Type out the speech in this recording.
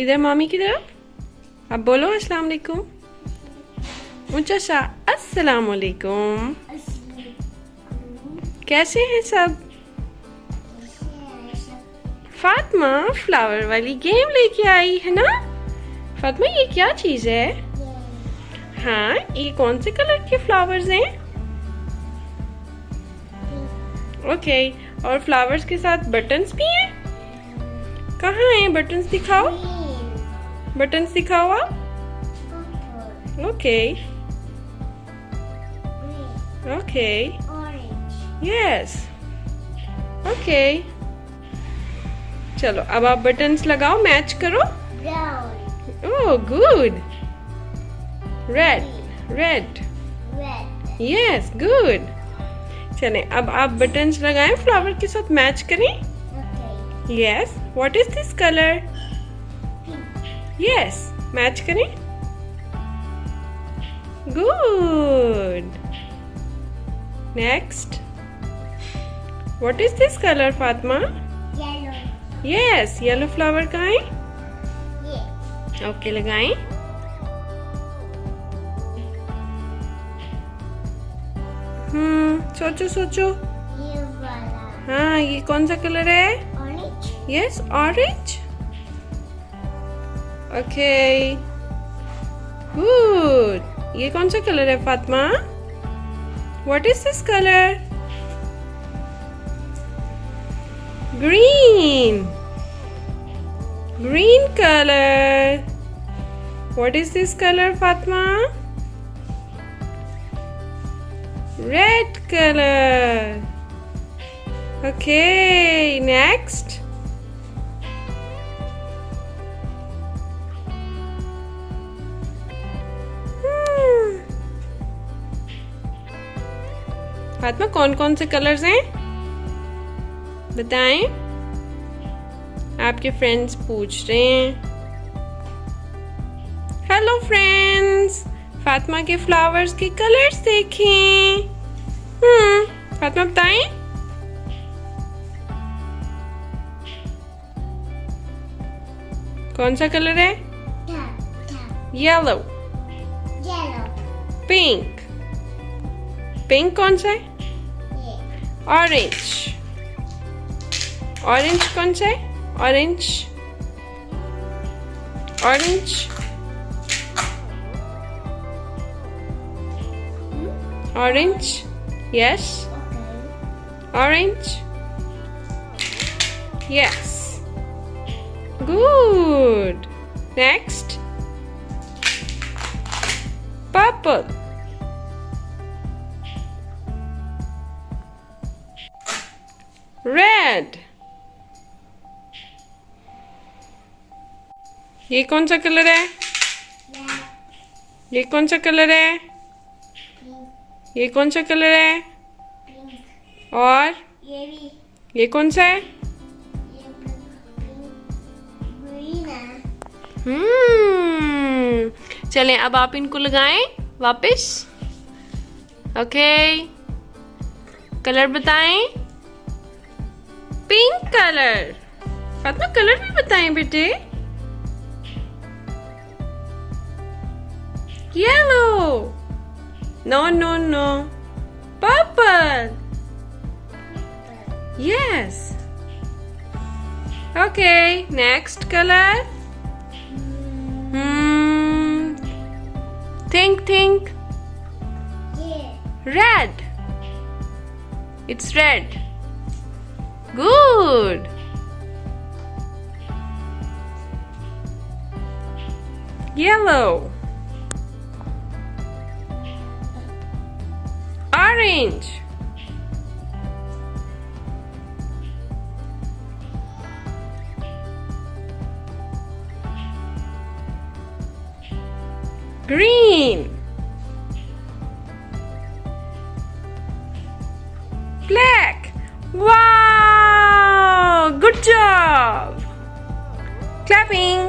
इधर मम्मी की तरफ अब बोलो अस्सलाम वालेकुम। ऊंचा सा अस्सलाम वालेकुम। कैसे हैं सब? फातिमा फ्लावर वाली गेम लेके आई है ना? फातिमा ये क्या चीज है? हाँ, ये कौन से कलर के फ्लावर्स हैं? ओके, और फ्लावर्स के साथ बटन्स भी हैं? कहाँ हैं बटन्स? दिखाओ, बटन्स दिखाओ आप। Okay okay, yes, okay. चलो अब आप बटन्स लगाओ, मैच करो। Oh good, red red, yes good. चलें अब आप बटन्स लगाएं, फ्लावर के साथ मैच करें। Yes, what is this colour? Yes, match करें। Good. Next, what is this colour Fatima? Yes, yellow flower कहाँ है? ओके, लगाएं। सोचो सोचो। हाँ, ये कौन सा कलर है? Orange. Yes, orange. Okay, good. ये कौन सा कलर है Fatima? What is this colour? Green, green colour. What is this colour Fatima? Red color. Okay, next. Fatima कौन कौन से कलर्स हैं बताएं? आपके फ्रेंड्स पूछ रहे हैं। हेलो फ्रेंड्स, फातिमा के फ्लावर्स के कलर्स देखें। फातिमा बताएं। कौन सा कलर है? येलो, पिंक, पिंक कौन सा है? ऑरेंज, ऑरेंज कौन सा है? Orange, orange, orange, yes, orange, yes, good. Next, purple, red. ये कौन सा कलर है? ये कौन सा कलर है? ये कौन सा कलर है? और ये कौन सा है? चलें अब आप इनको लगाएं वापस। ओके, कलर बताएं। Pink colour. फातिमा कलर भी बताएं बेटे। Yellow. No, no, no. Purple. Yes. Okay, next color. Think. Red. It's red. Good. Yellow. Orange, green, black. Wow, good job. Clapping.